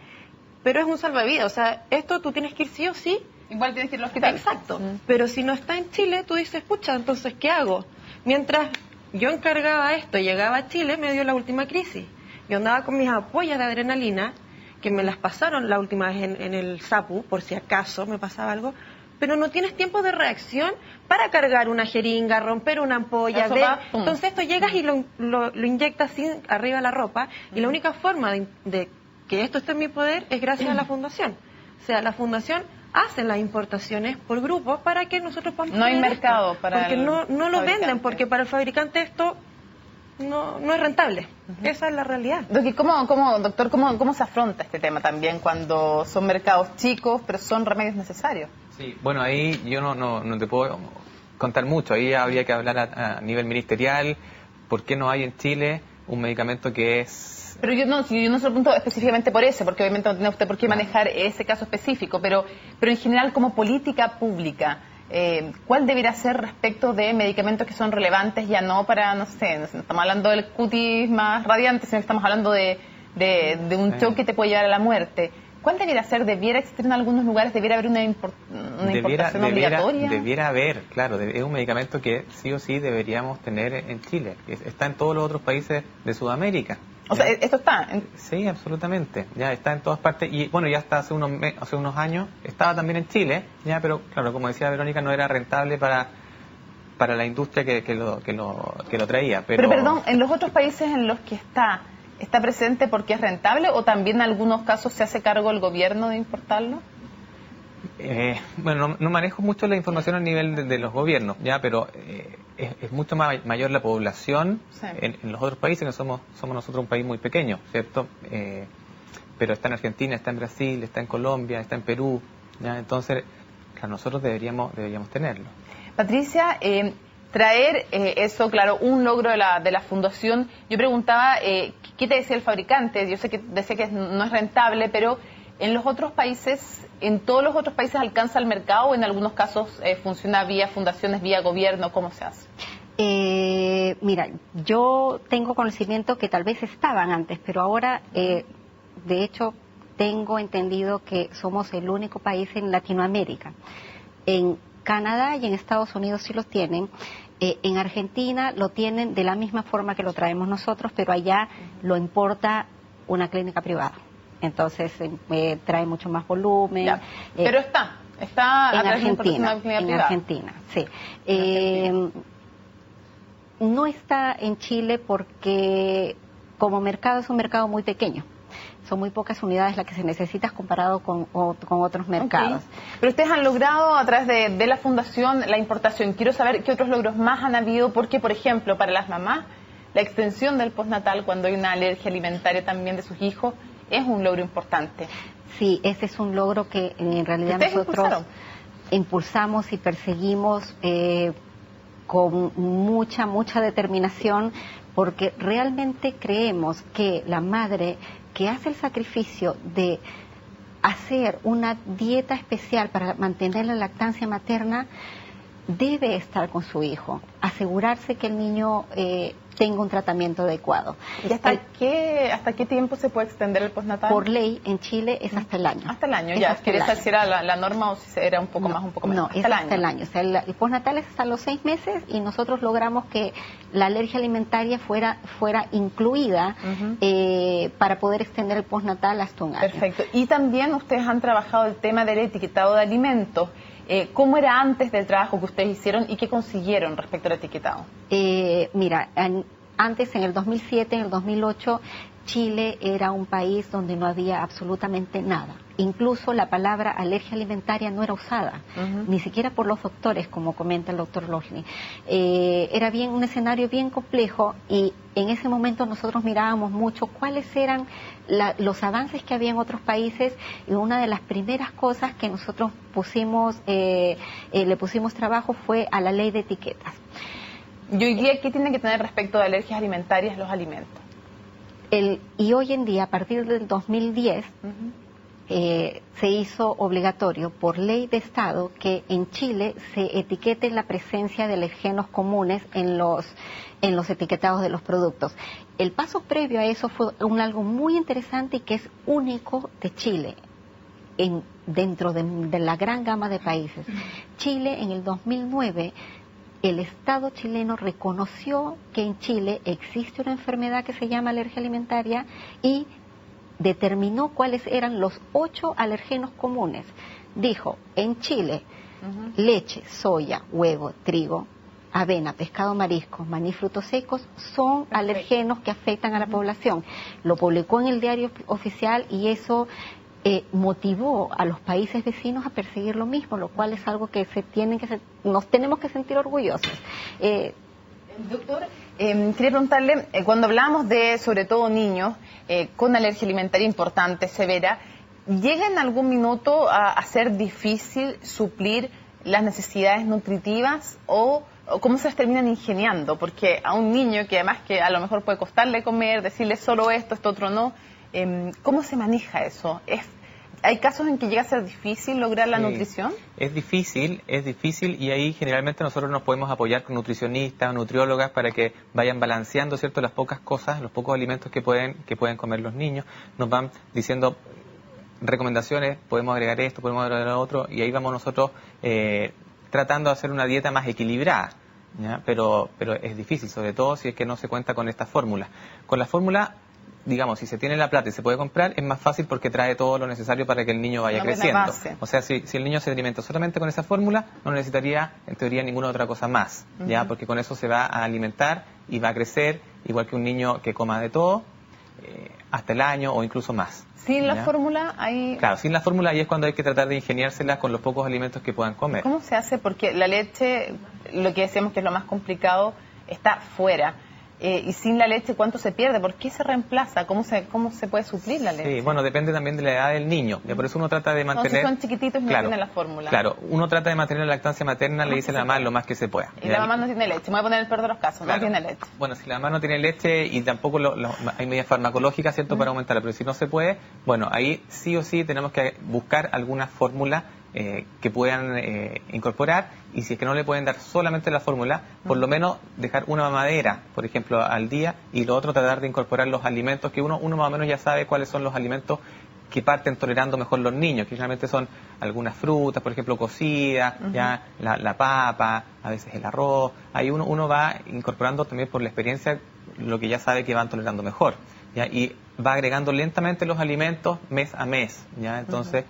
pero es un salvavidas, o sea, esto tú tienes que ir sí o sí. Igual tienes que ir al hospital. Exacto. Pero si no está en Chile, tú dices, pucha, entonces, ¿qué hago? Mientras yo encargaba esto, llegaba a Chile, me dio la última crisis. Yo andaba con mis ampollas de adrenalina, que me las pasaron la última vez en el SAPU, por si acaso me pasaba algo, pero no tienes tiempo de reacción para cargar una jeringa, romper una ampolla. Entonces esto llegas y lo inyectas sin arriba de la ropa, y la única forma de que esto esté en mi poder es gracias a la fundación. O sea, la fundación hacen las importaciones por grupo para que nosotros podamos... No hay mercado para porque no lo venden, porque para el fabricante esto no es rentable. Esa es la realidad. Doctor, ¿cómo se afronta este tema también cuando son mercados chicos, pero son remedios necesarios? Sí, bueno, ahí yo no te puedo contar mucho. Ahí habría que hablar a nivel ministerial. ¿Por qué no hay en Chile un medicamento que es... Pero yo no se lo pregunto específicamente por ese, porque obviamente no tiene usted por qué manejar ese caso específico, pero en general como política pública, ¿cuál debería ser respecto de medicamentos que son relevantes ya no para, no estamos hablando del cutis más radiante, sino que estamos hablando de un choque que te puede llevar a la muerte? ¿Cuál debería ser? ¿Debiera existir en algunos lugares? ¿Debiera haber una importación obligatoria? Debiera haber, claro. Es un medicamento que sí o sí deberíamos tener en Chile. Está en todos los otros países de Sudamérica. O sea, ¿esto está? Sí, absolutamente. Ya está en todas partes. Y bueno, ya hasta hace unos años estaba también en Chile, ya, pero claro, como decía Verónica, no era rentable para la industria que lo traía. Pero perdón, ¿en los otros países en los que está presente porque es rentable o también en algunos casos se hace cargo el gobierno de importarlo? Bueno, no manejo mucho la información a nivel de los gobiernos, ya, pero es mucho mayor la población en los otros países, que somos nosotros un país muy pequeño, ¿cierto? Pero está en Argentina, está en Brasil, está en Colombia, está en Perú, ya, entonces claro, nosotros deberíamos tenerlo. Patricia, traer eso, claro, un logro de la fundación. Yo preguntaba, ¿qué te decía el fabricante? Yo sé que decía que no es rentable, pero en los otros países, ¿en todos los otros países alcanza el mercado o en algunos casos funciona vía fundaciones, vía gobierno? ¿Cómo se hace? Mira, yo tengo conocimiento que tal vez estaban antes, pero ahora, de hecho, tengo entendido que somos el único país en Latinoamérica. En Canadá y en Estados Unidos sí los tienen. En Argentina lo tienen de la misma forma que lo traemos nosotros, pero allá lo importa una clínica privada. Entonces trae mucho más volumen. Pero está en Argentina, sí. No está en Chile porque como mercado es un mercado muy pequeño. Son muy pocas unidades las que se necesitan comparado con otros mercados. Okay. Pero ustedes han logrado a través de la fundación la importación. Quiero saber qué otros logros más han habido, porque por ejemplo para las mamás la extensión del postnatal cuando hay una alergia alimentaria también de sus hijos es un logro importante. Sí, ese es un logro que en realidad nosotros impulsamos y perseguimos con mucha determinación, porque realmente creemos que la madre que hace el sacrificio de hacer una dieta especial para mantener la lactancia materna debe estar con su hijo, asegurarse que el niño tenga un tratamiento adecuado. ¿Y hasta qué tiempo se puede extender el postnatal? Por ley en Chile es hasta el año. Hasta el año, ya. ¿Quería saber si era la norma o si era un poco más, un poco menos? No, es hasta el año. O sea, el postnatal es hasta los 6 meses y nosotros logramos que la alergia alimentaria fuera incluida para poder extender el postnatal hasta un año. Perfecto. Y también ustedes han trabajado el tema del etiquetado de alimentos. ¿Cómo era antes del trabajo que ustedes hicieron y qué consiguieron respecto al etiquetado? Mira, antes en el 2007, en el 2008, Chile era un país donde no había absolutamente nada. Incluso la palabra alergia alimentaria no era usada, ni siquiera por los doctores, como comenta el doctor Lojny. Era un escenario bien complejo y en ese momento nosotros mirábamos mucho cuáles eran los avances que había en otros países, y una de las primeras cosas que nosotros le pusimos trabajo fue a la ley de etiquetas. ¿Y hoy día qué tienen que tener respecto de alergias alimentarias los alimentos? Y hoy en día, a partir del 2010, se hizo obligatorio por ley de Estado que en Chile se etiquete la presencia de alergenos comunes en los etiquetados de los productos. El paso previo a eso fue algo muy interesante y que es único de Chile dentro de la gran gama de países. Chile en el 2009, el Estado chileno reconoció que en Chile existe una enfermedad que se llama alergia alimentaria y determinó cuáles eran los 8 alergenos comunes. Dijo, en Chile, leche, soya, huevo, trigo, avena, pescado, marisco, maní, frutos secos son alergenos que afectan a la población. Lo publicó en el diario oficial y eso motivó a los países vecinos a perseguir lo mismo, lo cual es algo que nos tenemos que sentir orgullosos. Doctor, quería preguntarle, cuando hablamos de, sobre todo, niños con alergia alimentaria importante, severa, ¿llega en algún minuto a ser difícil suplir las necesidades nutritivas o cómo se las terminan ingeniando? Porque a un niño que además que a lo mejor puede costarle comer, decirle solo esto otro no, ¿cómo se maneja eso? ¿Hay casos en que llega a ser difícil lograr la nutrición? Es difícil y ahí generalmente nosotros nos podemos apoyar con nutricionistas, nutriólogas para que vayan balanceando, ¿cierto?, las pocas cosas, los pocos alimentos que pueden comer los niños. Nos van diciendo recomendaciones, podemos agregar esto, podemos agregar lo otro, y ahí vamos nosotros tratando de hacer una dieta más equilibrada, ¿ya? Pero es difícil, sobre todo si es que no se cuenta con esta fórmula. Con la fórmula, digamos, si se tiene la plata y se puede comprar, es más fácil porque trae todo lo necesario para que el niño vaya creciendo. O sea, si el niño se alimenta solamente con esa fórmula, no necesitaría, en teoría, ninguna otra cosa más, ¿ya? Porque con eso se va a alimentar y va a crecer, igual que un niño que coma de todo, hasta el año o incluso más. ¿Sin la fórmula hay...? Claro, sin la fórmula ahí es cuando hay que tratar de ingeniárselas con los pocos alimentos que puedan comer. ¿Cómo se hace? Porque la leche, lo que decíamos que es lo más complicado, está fuera. Y sin la leche, ¿cuánto se pierde? ¿Por qué se reemplaza? ¿Cómo se puede suplir la leche? Sí, bueno, depende también de la edad del niño. Por eso uno trata de mantener... No, si son chiquititos no tienen la fórmula. Claro, uno trata de mantener la lactancia materna, le dice a la mamá lo más que se pueda. Y la mamá no tiene leche, me voy a poner el peor de los casos, no tiene leche. Bueno, si la mamá no tiene leche y tampoco hay medidas farmacológicas, ¿cierto?, para aumentarla, pero si no se puede, bueno, ahí sí o sí tenemos que buscar alguna fórmula que puedan incorporar, y si es que no le pueden dar solamente la fórmula, por lo menos dejar una mamadera, por ejemplo, al día, y lo otro tratar de incorporar los alimentos que uno más o menos ya sabe cuáles son los alimentos que parten tolerando mejor los niños, que generalmente son algunas frutas, por ejemplo, cocidas, ya la papa, a veces el arroz. Ahí uno va incorporando también por la experiencia lo que ya sabe que van tolerando mejor, ¿ya? Y va agregando lentamente los alimentos mes a mes, ¿ya? Entonces,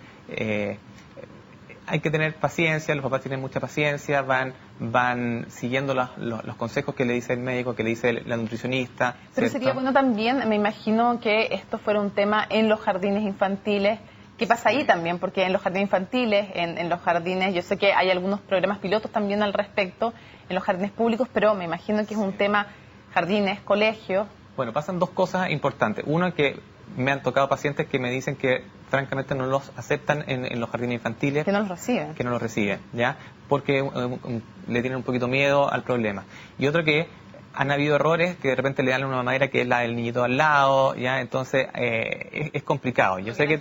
hay que tener paciencia, los papás tienen mucha paciencia, van siguiendo los consejos que le dice el médico, que le dice la nutricionista. Pero ¿cierto? sería bueno también, me imagino que esto fuera un tema en los jardines infantiles. ¿Qué pasa ahí también? Porque en los jardines infantiles, en los jardines, yo sé que hay algunos programas pilotos también al respecto, en los jardines públicos, pero me imagino que es un tema jardines, colegios. Bueno, pasan dos cosas importantes. Uno, que me han tocado pacientes que me dicen que francamente no los aceptan en los jardines infantiles. Que no los reciben. Que no los reciben, ¿ya? Porque le tienen un poquito miedo al problema. Y otro, que han habido errores que de repente le dan una mamadera que es la del niñito al lado, ¿ya? Entonces es complicado. Yo sé que...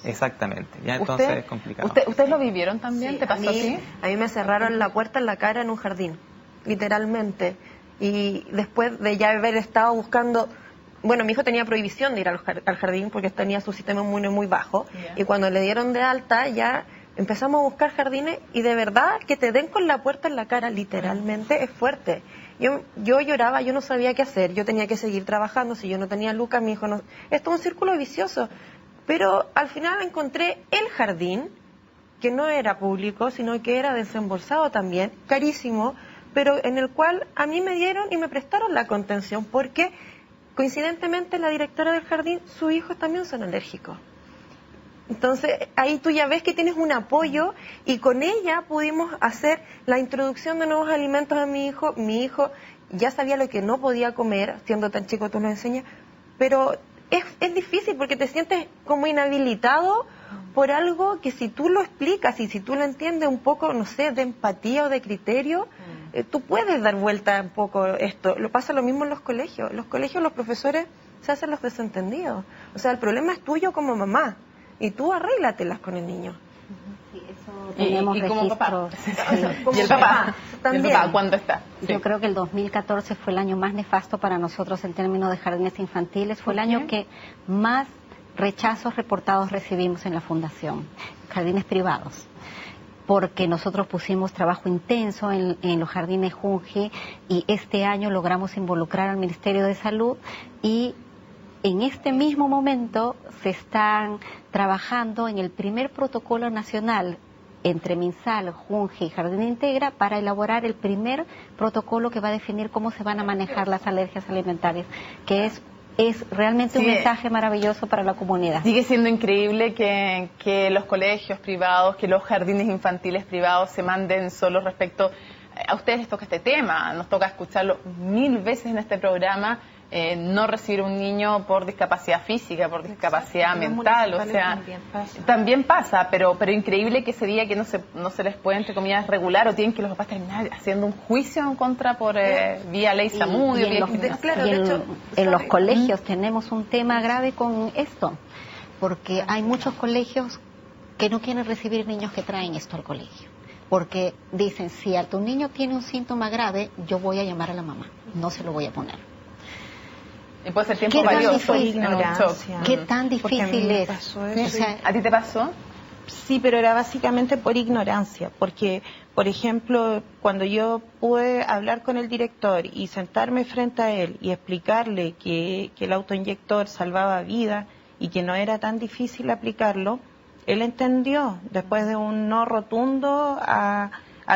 Exactamente, ya entonces es complicado. ¿Ustedes lo vivieron también? Sí, ¿Te pasó así? A mí me cerraron la puerta en la cara en un jardín, literalmente. Y después de ya haber estado buscando... Bueno, mi hijo tenía prohibición de ir al jardín porque tenía su sistema inmune muy bajo. Y cuando le dieron de alta, ya empezamos a buscar jardines y de verdad que te den con la puerta en la cara, literalmente, es fuerte. Yo lloraba, yo no sabía qué hacer, yo tenía que seguir trabajando. Si yo no tenía lucas, mi hijo no... Esto es un círculo vicioso. Pero al final encontré el jardín, que no era público, sino que era desembolsado también, carísimo, pero en el cual a mí me dieron y me prestaron la contención, porque coincidentemente la directora del jardín, sus hijos también son alérgicos. Entonces ahí tú ya ves que tienes un apoyo, y con ella pudimos hacer la introducción de nuevos alimentos a mi hijo. Mi hijo ya sabía lo que no podía comer, siendo tan chico tú lo enseñas, pero... Es difícil porque te sientes como inhabilitado por algo que si tú lo explicas y si tú lo entiendes un poco, no sé, de empatía o de criterio, tú puedes dar vuelta un poco esto. Lo pasa lo mismo en los colegios. En los colegios los profesores se hacen los desentendidos. O sea, el problema es tuyo como mamá y tú arréglatelas con el niño. Sí, eso tenemos y como papá. Sí. Y el papá también. ¿Y el papá cuándo está? Sí. Yo creo que el 2014 fue el año más nefasto para nosotros en términos de jardines infantiles. Fue el año que más rechazos reportados recibimos en la fundación. Jardines privados. Porque nosotros pusimos trabajo intenso en los jardines Junji, y este año logramos involucrar al Ministerio de Salud, y en este mismo momento se están trabajando en el primer protocolo nacional entre MinSal, Junji y Jardín Integra para elaborar el primer protocolo que va a definir cómo se van a manejar las alergias alimentarias, que es realmente un mensaje maravilloso para la comunidad. Sigue siendo increíble que los colegios privados, que los jardines infantiles privados se manden solos respecto... A ustedes les toca este tema, nos toca escucharlo 1000 veces en este programa, no recibir un niño por discapacidad física, por discapacidad mental, o sea, también pasa, pero increíble que ese día que no se les puede, entre comillas, regular, o tienen que los papás terminar haciendo un juicio en contra por vía ley Zamudio. En los colegios tenemos un tema grave con esto, porque hay muchos colegios que no quieren recibir niños que traen esto al colegio. Porque dicen, si a tu niño tiene un síntoma grave, yo voy a llamar a la mamá, no se lo voy a poner. Y puede ser tiempo valioso. ¿Qué tan difícil es? O sea, ¿a ti te pasó? Sí, pero era básicamente por ignorancia, porque, por ejemplo, cuando yo pude hablar con el director y sentarme frente a él y explicarle que el autoinyector salvaba vidas y que no era tan difícil aplicarlo, él entendió, después de un no rotundo a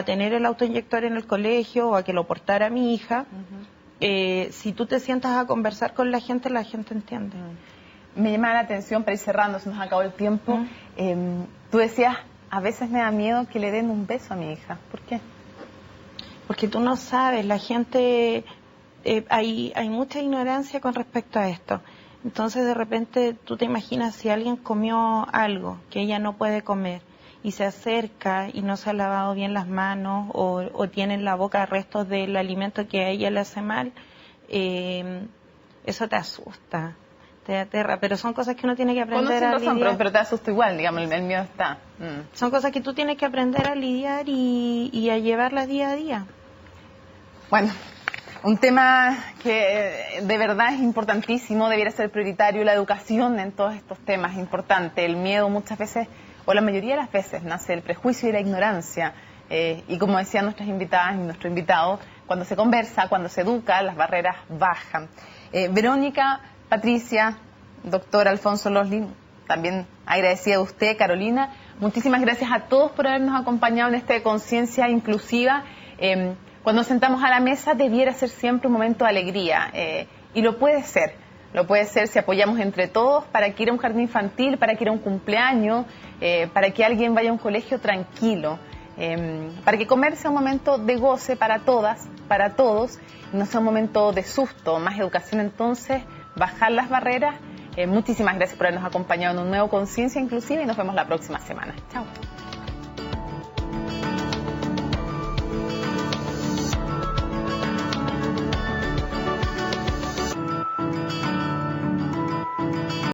tener el autoinyector en el colegio o a que lo portara mi hija. Si tú te sientas a conversar con la gente entiende. Me llama la atención, para ir cerrando, se nos acabó el tiempo. Tú decías, a veces me da miedo que le den un beso a mi hija. ¿Por qué? Porque tú no sabes, la gente, hay mucha ignorancia con respecto a esto. Entonces de repente tú te imaginas si alguien comió algo que ella no puede comer y se acerca y no se ha lavado bien las manos o tiene en la boca restos del alimento que a ella le hace mal, eso te asusta, te aterra, pero son cosas que uno tiene que aprender a lidiar. Pero te asusta igual, digamos, el miedo está. Son cosas que tú tienes que aprender a lidiar y a llevarlas día a día. Bueno, un tema que de verdad es importantísimo, debiera ser prioritario, la educación en todos estos temas es importante. El miedo muchas veces, o la mayoría de las veces, nace del prejuicio y la ignorancia. Y como decían nuestras invitadas y nuestro invitado, cuando se conversa, cuando se educa, las barreras bajan. Verónica, Patricia, doctor Alfonso Loslin, también agradecida de usted, Carolina. Muchísimas gracias a todos por habernos acompañado en este Conciencia Inclusiva. Cuando nos sentamos a la mesa debiera ser siempre un momento de alegría, y lo puede ser. Lo puede ser si apoyamos entre todos para que ir a un jardín infantil, para que ir a un cumpleaños, para que alguien vaya a un colegio tranquilo, para que comer sea un momento de goce para todas, para todos, y no sea un momento de susto. Más educación entonces, bajar las barreras. Muchísimas gracias por habernos acompañado en un nuevo Conciencia Inclusiva y nos vemos la próxima semana. Chao.